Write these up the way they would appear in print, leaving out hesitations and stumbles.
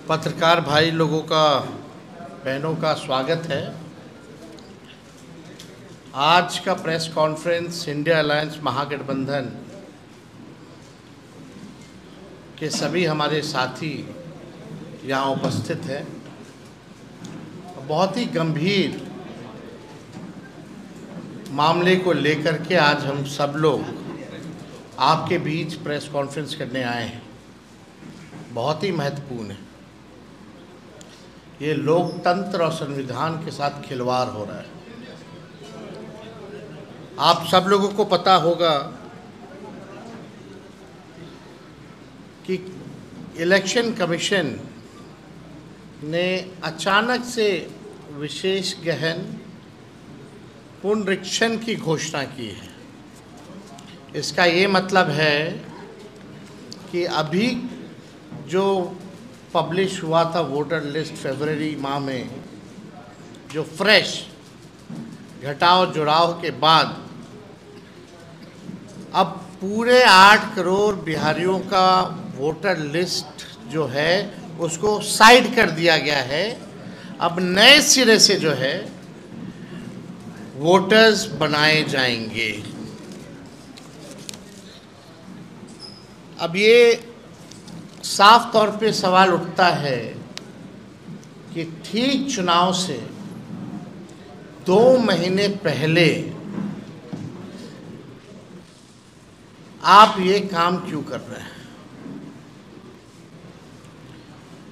पत्रकार भाई लोगों का, बहनों का स्वागत है। आज का प्रेस कॉन्फ्रेंस इंडिया अलायंस महागठबंधन के सभी हमारे साथी यहाँ उपस्थित हैं। बहुत ही गंभीर मामले को लेकर के आज हम सब लोग आपके बीच प्रेस कॉन्फ्रेंस करने आए हैं। बहुत ही महत्वपूर्ण है। ये लोकतंत्र और संविधान के साथ खिलवाड़ हो रहा है। आप सब लोगों को पता होगा कि इलेक्शन कमीशन ने अचानक से विशेष गहन पुनरीक्षण की घोषणा की है। इसका ये मतलब है कि अभी जो पब्लिश हुआ था वोटर लिस्ट फरवरी माह में, जो फ्रेश घटाव जुड़ाव के बाद अब पूरे 8 करोड़ बिहारियों का वोटर लिस्ट जो है उसको साइड कर दिया गया है। अब नए सिरे से जो है वोटर्स बनाए जाएंगे। अब ये साफ तौर पे सवाल उठता है कि ठीक चुनाव से 2 महीने पहले आप ये काम क्यों कर रहे हैं,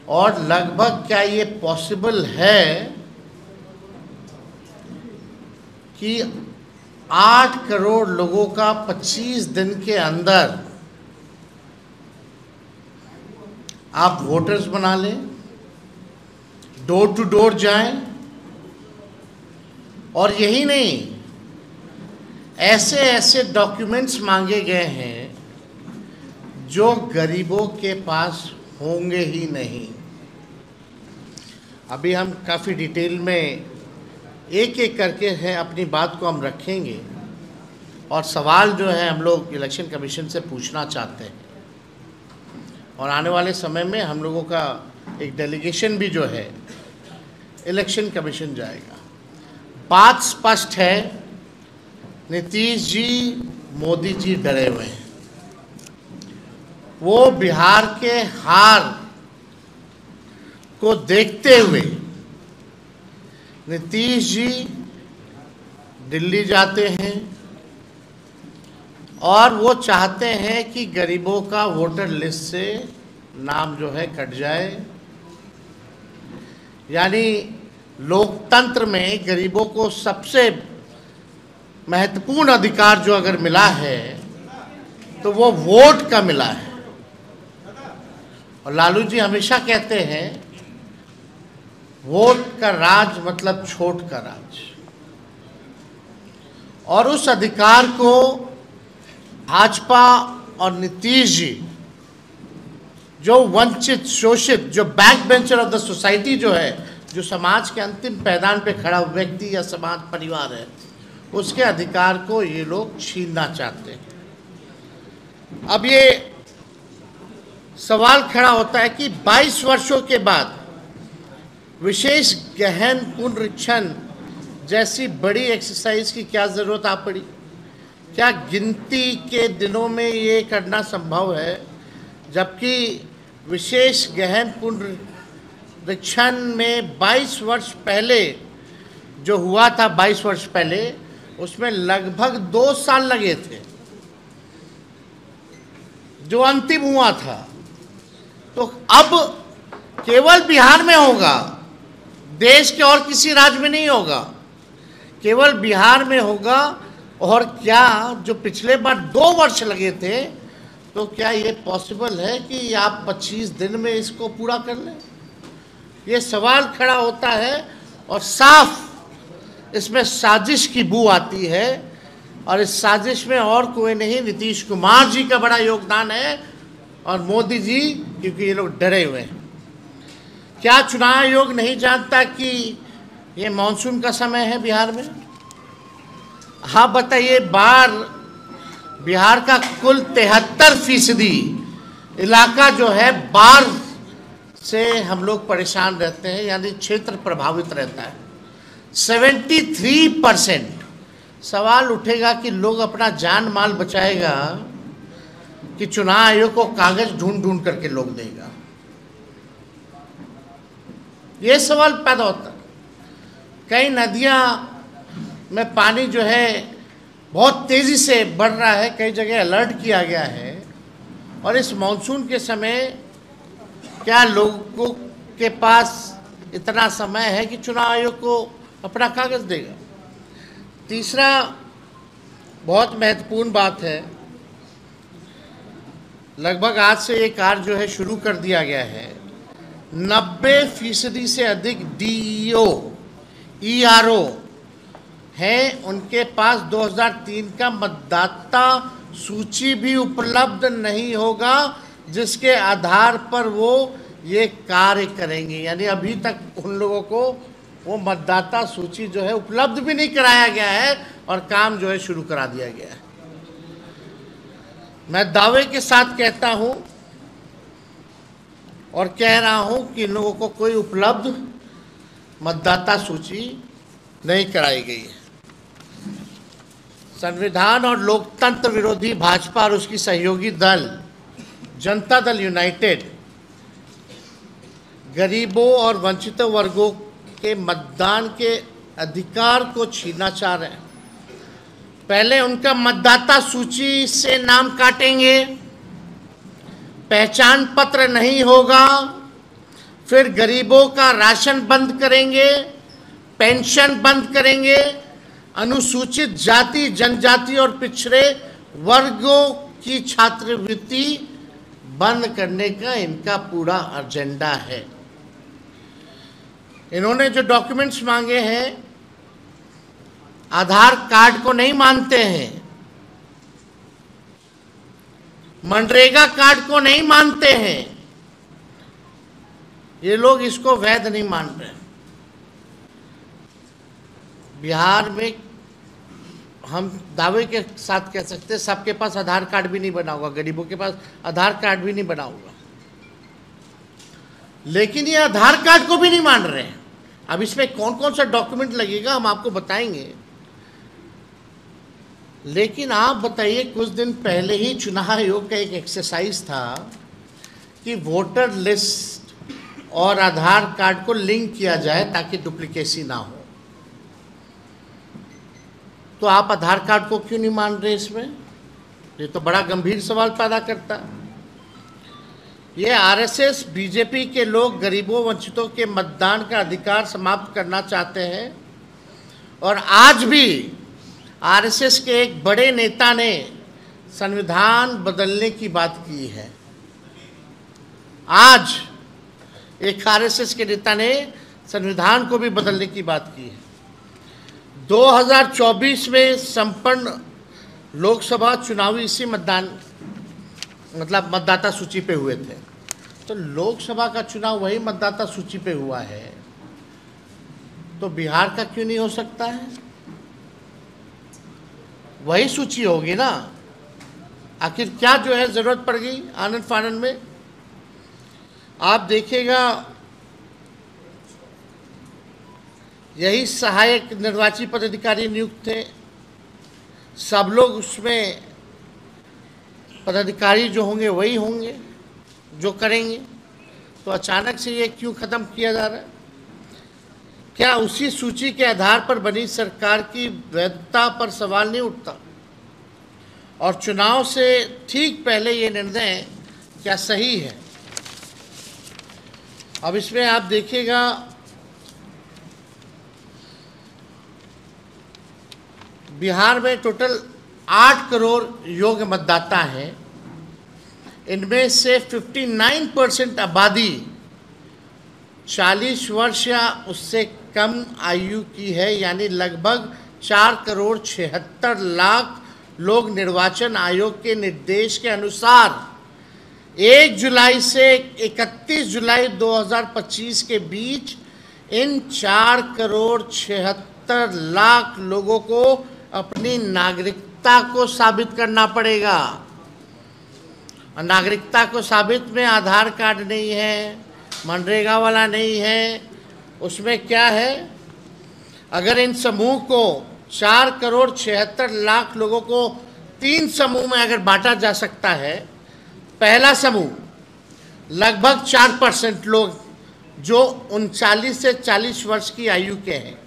और लगभग क्या ये पॉसिबल है कि 8 करोड़ लोगों का 25 दिन के अंदर आप वोटर्स बना लें, डोर टू डोर जाएं, और यही नहीं, ऐसे ऐसे डॉक्यूमेंट्स मांगे गए हैं जो गरीबों के पास होंगे ही नहीं। अभी हम काफ़ी डिटेल में एक एक करके हैं अपनी बात को हम रखेंगे, और सवाल जो है हम लोग इलेक्शन कमीशन से पूछना चाहते हैं। और आने वाले समय में हम लोगों का एक डेलीगेशन भी जो है इलेक्शन कमीशन जाएगा। बात स्पष्ट है, नीतीश जी, मोदी जी डरे हुए हैं। वो बिहार के हार को देखते हुए नीतीश जी दिल्ली जाते हैं और वो चाहते हैं कि गरीबों का वोटर लिस्ट से नाम जो है कट जाए। यानी लोकतंत्र में गरीबों को सबसे महत्वपूर्ण अधिकार जो अगर मिला है तो वो वोट का मिला है। और लालू जी हमेशा कहते हैं वोट का राज मतलब छोट का राज, और उस अधिकार को भाजपा और नीतीश जी, जो वंचित, शोषित, जो back bencher of the society जो है, जो समाज के अंतिम पैदान पे खड़ा व्यक्ति या समाज परिवार है, उसके अधिकार को ये लोग छीनना चाहते हैं। अब ये सवाल खड़ा होता है कि 22 वर्षों के बाद विशेष गहन पुनरीक्षण जैसी बड़ी एक्सरसाइज की क्या ज़रूरत आ पड़ी? क्या गिनती के दिनों में ये करना संभव है, जबकि विशेष गहन पुनरीक्षण में 22 वर्ष पहले जो हुआ था, 22 वर्ष पहले उसमें लगभग 2 साल लगे थे जो अंतिम हुआ था। तो अब केवल बिहार में होगा, देश के और किसी राज्य में नहीं होगा, केवल बिहार में होगा। और क्या जो पिछले बार 2 वर्ष लगे थे, तो क्या ये पॉसिबल है कि आप 25 दिन में इसको पूरा कर लें? ये सवाल खड़ा होता है और साफ इसमें साजिश की बू आती है। और इस साजिश में और कोई नहीं, नीतीश कुमार जी का बड़ा योगदान है और मोदी जी, क्योंकि ये लोग डरे हुए हैं। क्या चुनाव आयोग नहीं जानता कि ये मानसून का समय है बिहार में? हाँ बताइए, बिहार का कुल 73% इलाका जो है बाढ़ से हम लोग परेशान रहते हैं, यानी क्षेत्र प्रभावित रहता है। 73% सवाल उठेगा कि लोग अपना जान माल बचाएगा कि चुनाव आयोग को कागज ढूंढ ढूंढ करके लोग देगा। ये सवाल पैदा होता है। कई नदियां में पानी जो है बहुत तेजी से बढ़ रहा है, कई जगह अलर्ट किया गया है, और इस मानसून के समय क्या लोगों के पास इतना समय है कि चुनाव आयोग को अपना कागज देगा? तीसरा बहुत महत्वपूर्ण बात है, लगभग आज से ये कार्य जो है शुरू कर दिया गया है। 90% से अधिक DEO ERO हैं, उनके पास 2003 का मतदाता सूची भी उपलब्ध नहीं होगा जिसके आधार पर वो ये कार्य करेंगे। यानी अभी तक उन लोगों को वो मतदाता सूची जो है उपलब्ध भी नहीं कराया गया है और काम जो है शुरू करा दिया गया है। मैं दावे के साथ कहता हूं और कह रहा हूं कि इन लोगों को कोई उपलब्ध मतदाता सूची नहीं कराई गई है। संविधान और लोकतंत्र विरोधी भाजपा और उसकी सहयोगी दल जनता दल यूनाइटेड गरीबों और वंचित वर्गों के मतदान के अधिकार को छीनना चाह रहे हैं। पहले उनका मतदाता सूची से नाम काटेंगे, पहचान पत्र नहीं होगा, फिर गरीबों का राशन बंद करेंगे, पेंशन बंद करेंगे, अनुसूचित जाति जनजाति और पिछड़े वर्गों की छात्रवृत्ति बंद करने का इनका पूरा एजेंडा है। इन्होंने जो डॉक्यूमेंट्स मांगे हैं, आधार कार्ड को नहीं मानते हैं, मनरेगा कार्ड को नहीं मानते हैं, ये लोग इसको वैध नहीं मान रहे। बिहार में हम दावे के साथ कह सकते हैं सबके पास आधार कार्ड भी नहीं बना होगा, गरीबों के पास आधार कार्ड भी नहीं बना होगा, लेकिन ये आधार कार्ड को भी नहीं मान रहे हैं। अब इसमें कौन कौन सा डॉक्यूमेंट लगेगा हम आपको बताएंगे, लेकिन आप बताइए, कुछ दिन पहले ही चुनाव आयोग का एक एक्सरसाइज था कि वोटर लिस्ट और आधार कार्ड को लिंक किया जाए ताकि डुप्लीकेसी ना हो। तो आप आधार कार्ड को क्यों नहीं मान रहे इसमें? ये तो बड़ा गंभीर सवाल पैदा करता है। ये आरएसएस बीजेपी के लोग गरीबों वंचितों के मतदान का अधिकार समाप्त करना चाहते हैं, और आज भी आरएसएस के एक बड़े नेता ने संविधान बदलने की बात की है। आज एक आरएसएस के नेता ने संविधान को भी बदलने की बात की है। 2024 में संपन्न लोकसभा चुनाव इसी मतदाता सूची पे हुए थे, तो लोकसभा का चुनाव वही मतदाता सूची पे हुआ है, तो बिहार का क्यों नहीं हो सकता है? वही सूची होगी ना। आखिर क्या जो है जरूरत पड़ गई आनंद फानंद में? आप देखिएगा, यही सहायक निर्वाची पदाधिकारी नियुक्त थे, सब लोग उसमें पदाधिकारी जो होंगे वही होंगे जो करेंगे, तो अचानक से ये क्यों ख़त्म किया जा रहा है? क्या उसी सूची के आधार पर बनी सरकार की वैधता पर सवाल नहीं उठता? और चुनाव से ठीक पहले ये निर्णय क्या सही है? अब इसमें आप देखिएगा, बिहार में टोटल 8 करोड़ योग्य मतदाता हैं। इनमें से 59% आबादी 40 वर्ष या उससे कम आयु की है, यानी लगभग 4,76,00,000 लोग निर्वाचन आयोग के निर्देश के अनुसार 1 जुलाई से 31 जुलाई 2025 के बीच इन 4,76,00,000 लोगों को अपनी नागरिकता को साबित करना पड़ेगा। और नागरिकता को साबित में आधार कार्ड नहीं है, मनरेगा वाला नहीं है। उसमें क्या है, अगर इन समूह को 4,76,00,000 लोगों को 3 समूह में अगर बांटा जा सकता है। पहला समूह लगभग 4% लोग जो 39 से 40 वर्ष की आयु के हैं,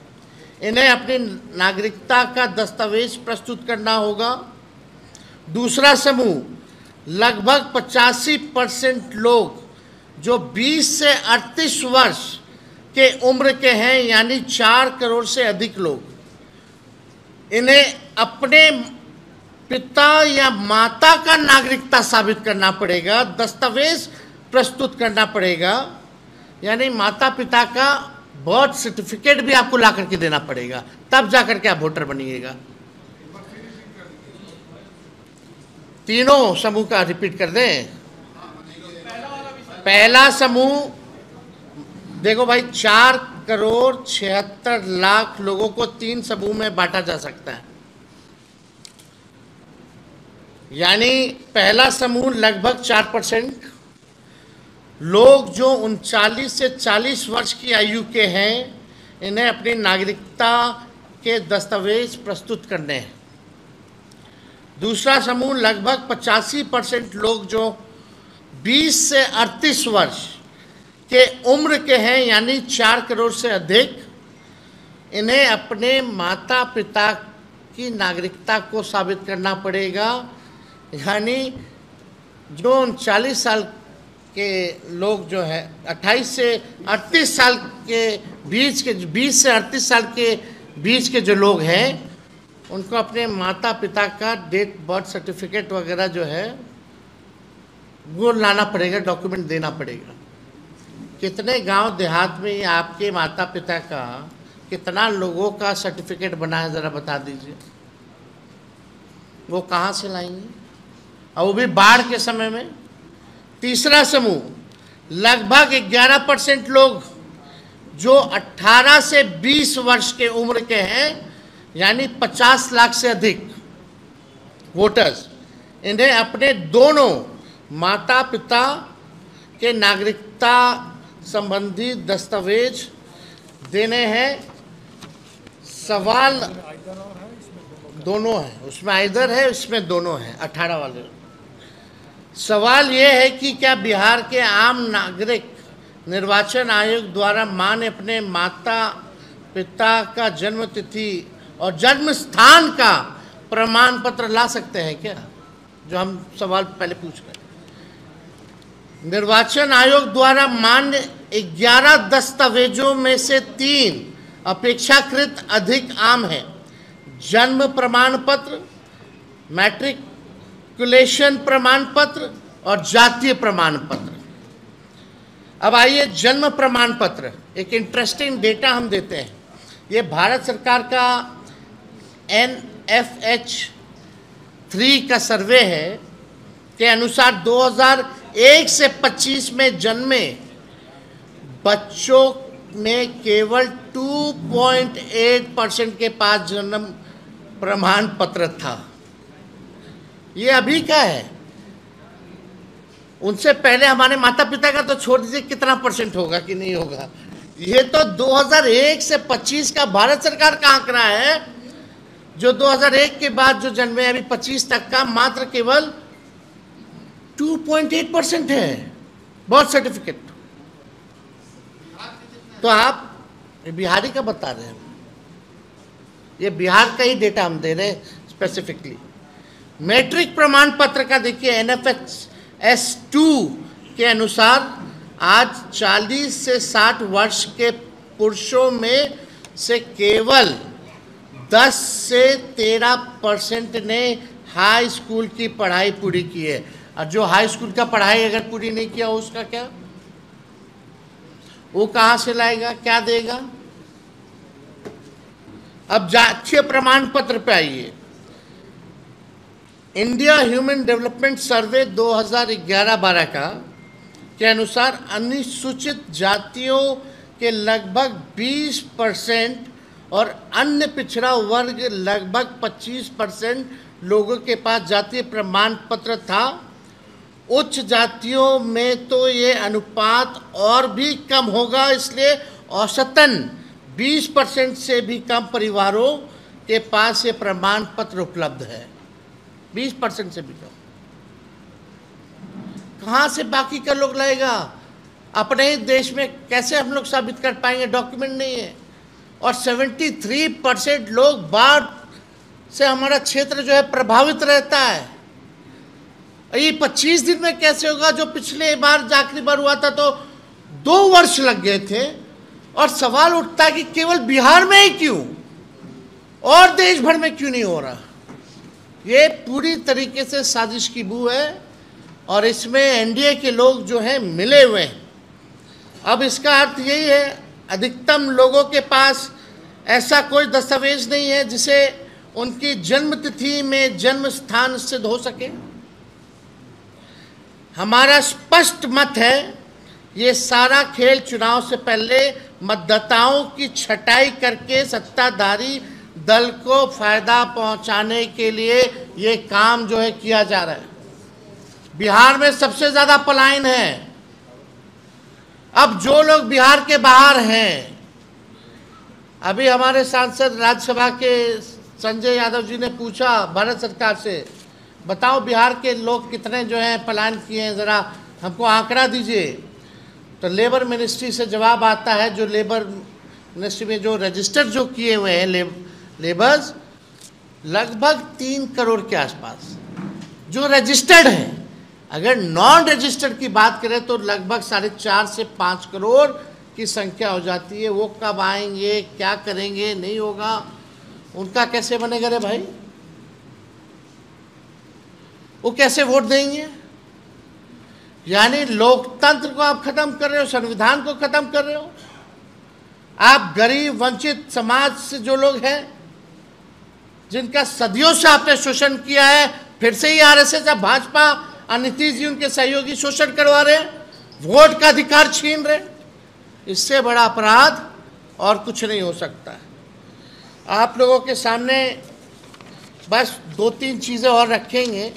इन्हें अपनी नागरिकता का दस्तावेज प्रस्तुत करना होगा। दूसरा समूह लगभग 85% लोग जो 20 से 38 वर्ष के उम्र के हैं, यानी 4 करोड़ से अधिक लोग, इन्हें अपने पिता या माता का नागरिकता साबित करना पड़ेगा, दस्तावेज प्रस्तुत करना पड़ेगा। यानी माता पिता का बर्थ सर्टिफिकेट भी आपको ला करके देना पड़ेगा, तब जाकर के आप वोटर बनिएगा। तीनों समूह का रिपीट कर दें। पहला समूह देखो भाई, 4,76,00,000 लोगों को 3 समूह में बांटा जा सकता है। यानी पहला समूह लगभग 4% लोग जो 39 से 40 वर्ष की आयु के हैं, इन्हें अपनी नागरिकता के दस्तावेज प्रस्तुत करने हैं। दूसरा समूह लगभग 85% लोग जो 20 से 38 वर्ष के उम्र के हैं, यानी 4 करोड़ से अधिक, इन्हें अपने माता पिता की नागरिकता को साबित करना पड़ेगा। यानी जो 39 साल के लोग जो है 28 से 38 साल के बीच के, 20 से 38 साल के बीच के जो लोग हैं, उनको अपने माता पिता का डेट बर्थ सर्टिफिकेट वगैरह जो है वो लाना पड़ेगा, डॉक्यूमेंट देना पड़ेगा। कितने गांव देहात में आपके माता पिता का कितना लोगों का सर्टिफिकेट बना है, ज़रा बता दीजिए। वो कहाँ से लाएंगे, और वो भी बाढ़ के समय में। तीसरा समूह लगभग 11% लोग जो 18 से 20 वर्ष के उम्र के हैं, यानी 50 लाख से अधिक वोटर्स, इन्हें अपने दोनों माता पिता के नागरिकता संबंधी दस्तावेज देने हैं। सवाल दोनों है, उसमें आइदर है, इसमें दोनों है, 18 वाले। सवाल यह है कि क्या बिहार के आम नागरिक निर्वाचन आयोग द्वारा मान्य अपने माता पिता का जन्म तिथि और जन्म स्थान का प्रमाण पत्र ला सकते हैं क्या? जो हम सवाल पहले पूछ रहे हैं। निर्वाचन आयोग द्वारा मान्य 11 दस्तावेजों में से 3 अपेक्षाकृत अधिक आम है: जन्म प्रमाण पत्र, मैट्रिकुलेशन प्रमाण पत्र और जातीय प्रमाण पत्र। अब आइए, जन्म प्रमाण पत्र, एक इंटरेस्टिंग डेटा हम देते हैं। ये भारत सरकार का NFH 3 का सर्वे है के अनुसार 2001 से 25 में जन्मे बच्चों में केवल 2.8% के पास जन्म प्रमाण पत्र था। ये अभी का है, उनसे पहले हमारे माता पिता का तो छोड़ दीजिए, कितना % होगा कि नहीं होगा। ये तो 2001 से 25 का भारत सरकार का आंकड़ा है। जो 2001 के बाद जो जन्मे अभी 25 तक का मात्र केवल 2.8% है बर्थ सर्टिफिकेट। तो आप बिहारी का बता रहे हैं, ये बिहार का ही डेटा हम दे रहे हैं स्पेसिफिकली। मैट्रिक प्रमाण पत्र का देखिए, NFS 2 के अनुसार आज 40 से 60 वर्ष के पुरुषों में से केवल 10 से 13% ने हाई स्कूल की पढ़ाई पूरी की है। और जो हाई स्कूल का पढ़ाई अगर पूरी नहीं किया हो, उसका क्या, वो कहाँ से लाएगा, क्या देगा? अब जातीय प्रमाण पत्र पे आइए। इंडिया ह्यूमन डेवलपमेंट सर्वे 2011-12 का के अनुसार अनुसूचित जातियों के लगभग 20% और अन्य पिछड़ा वर्ग लगभग 25% लोगों के पास जातीय प्रमाण पत्र था। उच्च जातियों में तो ये अनुपात और भी कम होगा, इसलिए औसतन 20% से भी कम परिवारों के पास ये प्रमाण पत्र उपलब्ध है। 20% से भी कम। कहाँ से बाकी का लोग लाएगा? अपने ही देश में कैसे हम लोग साबित कर पाएंगे? डॉक्यूमेंट नहीं है। और 73% लोग बाढ़ से हमारा क्षेत्र जो है प्रभावित रहता है। ये 25 दिन में कैसे होगा? जो पिछले बार आखिरी बार हुआ था तो 2 वर्ष लग गए थे। और सवाल उठता है कि केवल बिहार में ही क्यों और देश भर में क्यों नहीं हो रहा? ये पूरी तरीके से साजिश की बू है और इसमें एनडीए के लोग जो हैं मिले हुए हैं। अब इसका अर्थ यही है, अधिकतम लोगों के पास ऐसा कोई दस्तावेज नहीं है जिसे उनकी जन्म तिथि में जन्म स्थान सिद्ध हो सके। हमारा स्पष्ट मत है, ये सारा खेल चुनाव से पहले मतदाताओं की छटाई करके सत्ताधारी दल को फायदा पहुंचाने के लिए ये काम जो है किया जा रहा है। बिहार में सबसे ज्यादा पलायन है। अब जो लोग बिहार के बाहर हैं, अभी हमारे सांसद राज्यसभा के संजय यादव जी ने पूछा भारत सरकार से, बताओ बिहार के लोग कितने जो हैं पलायन किए हैं, ज़रा हमको आंकड़ा दीजिए। तो लेबर मिनिस्ट्री से जवाब आता है, जो लेबर मिनिस्ट्री में जो रजिस्टर जो किए हुए हैं लेबर्स, लगभग 3 करोड़ के आसपास जो रजिस्टर्ड हैं। अगर नॉन रजिस्टर्ड की बात करें तो लगभग 4.5 से 5 करोड़ की संख्या हो जाती है। वो कब आएंगे, क्या करेंगे, नहीं होगा, उनका कैसे बनेगा रे भाई? वो कैसे वोट देंगे? यानी लोकतंत्र को आप खत्म कर रहे हो, संविधान को खत्म कर रहे हो। आप गरीब वंचित समाज से जो लोग हैं, जिनका सदियों से आपने शोषण किया है, फिर से ही आरएसएस, भाजपा और नीतीश जी उनके सहयोगी शोषण करवा रहे हैं, वोट का अधिकार छीन रहे। इससे बड़ा अपराध और कुछ नहीं हो सकता है। आप लोगों के सामने बस 2-3 चीज़ें और रखेंगे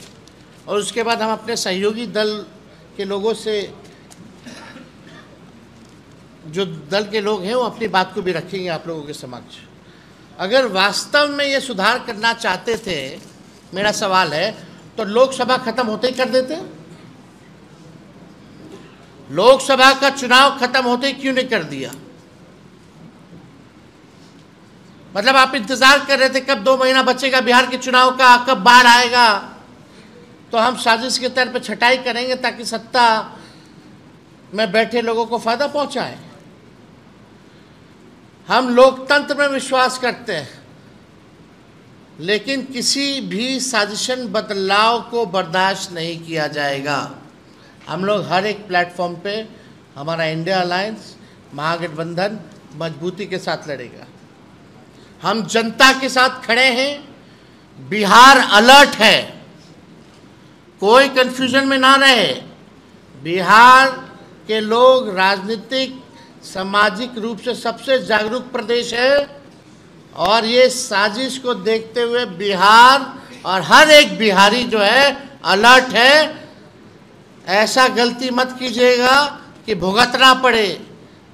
और उसके बाद हम अपने सहयोगी दल के लोगों से, जो दल के लोग हैं, वो अपनी बात को भी रखेंगे आप लोगों के समक्ष। अगर वास्तव में ये सुधार करना चाहते थे, मेरा सवाल है, तो लोकसभा खत्म होते ही कर देते? लोकसभा का चुनाव खत्म होते ही क्यों नहीं कर दिया? मतलब आप इंतजार कर रहे थे कब 2 महीना बचेगा बिहार के चुनाव का, कब बाढ़ आएगा तो हम साजिश के तौर पे छटाई करेंगे ताकि सत्ता में बैठे लोगों को फायदा पहुंचाएं। हम लोकतंत्र में विश्वास करते हैं, लेकिन किसी भी साजिशन बदलाव को बर्दाश्त नहीं किया जाएगा। हम लोग हर एक प्लेटफॉर्म पे, हमारा इंडिया अलायंस महागठबंधन मजबूती के साथ लड़ेगा। हम जनता के साथ खड़े हैं। बिहार अलर्ट है, कोई कंफ्यूजन में ना रहे। बिहार के लोग राजनीतिक सामाजिक रूप से सबसे जागरूक प्रदेश है और ये साजिश को देखते हुए बिहार और हर एक बिहारी जो है अलर्ट है। ऐसा गलती मत कीजिएगा कि भुगतना पड़े।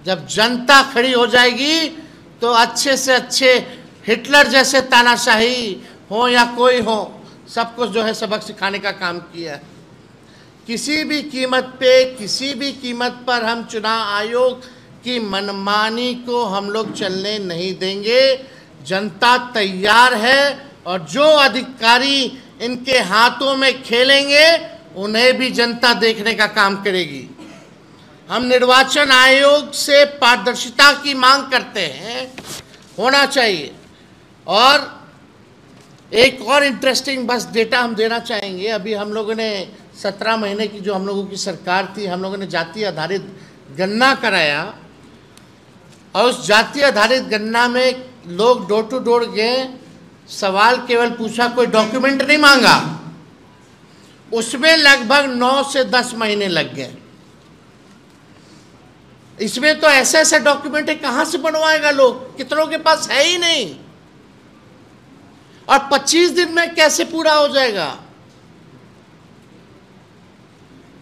जब जनता खड़ी हो जाएगी तो अच्छे से अच्छे हिटलर जैसे तानाशाही हो या कोई हो, सबको जो है सबक सिखाने का काम किया। किसी भी कीमत पे, किसी भी कीमत पर हम चुनाव आयोग की मनमानी को हम लोग चलने नहीं देंगे। जनता तैयार है और जो अधिकारी इनके हाथों में खेलेंगे उन्हें भी जनता देखने का काम करेगी। हम निर्वाचन आयोग से पारदर्शिता की मांग करते हैं, होना चाहिए। और एक और इंटरेस्टिंग बस डेटा हम देना चाहेंगे। अभी हम लोगों ने 17 महीने की जो हम लोगों की सरकार थी, हम लोगों ने जाति आधारित गणना कराया और उस जाति आधारित गणना में लोग डोर टू डोर गए, सवाल केवल पूछा, कोई डॉक्यूमेंट नहीं मांगा। उसमें लगभग 9 से 10 महीने लग गए। इसमें तो ऐसे ऐसे डॉक्यूमेंट है, कहां से बनवाएगा लोग? कितनों के पास है ही नहीं। और 25 दिन में कैसे पूरा हो जाएगा?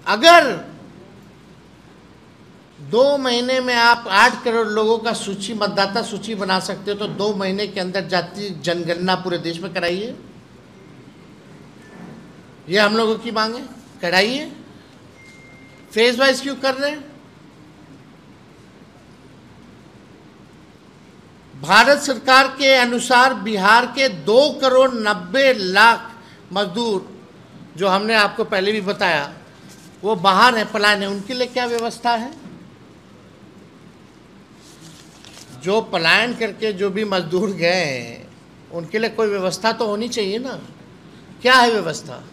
अगर 2 महीने में आप 8 करोड़ लोगों का सूची, मतदाता सूची बना सकते हो, तो 2 महीने के अंदर जातीय जनगणना पूरे देश में कराइए। ये हम लोगों की मांग है, कराइए। फेज वाइज क्यों कर रहे हैं? भारत सरकार के अनुसार बिहार के 2,90,00,000 मजदूर, जो हमने आपको पहले भी बताया, वो बाहर है, पलायन है। उनके लिए क्या व्यवस्था है? जो पलायन करके जो भी मजदूर गए हैं, उनके लिए कोई व्यवस्था तो होनी चाहिए ना। क्या है व्यवस्था?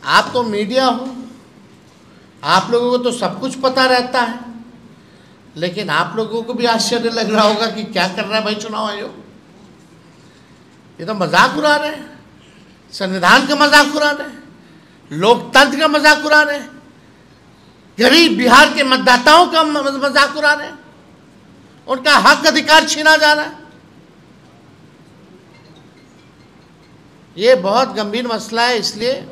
आप तो मीडिया हो, आप लोगों को तो सब कुछ पता रहता है, लेकिन आप लोगों को भी आश्चर्य लग रहा होगा कि क्या कर रहा है भाई चुनाव आयोग। ये तो मजाक उड़ा रहे हैं, संविधान का मजाक उड़ा रहे हैं, लोकतंत्र का मजाक उड़ा रहे हैं, गरीब बिहार के मतदाताओं का मजाक उड़ा रहे हैं, उनका हक अधिकार छीना जा रहा है। ये बहुत गंभीर मसला है, इसलिए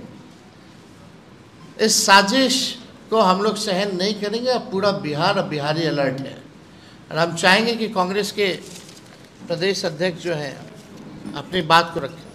इस साजिश को हम लोग सहन नहीं करेंगे। अब पूरा बिहार, अब बिहारी अलर्ट है, और हम चाहेंगे कि कांग्रेस के प्रदेश अध्यक्ष जो हैं अपनी बात को रखें।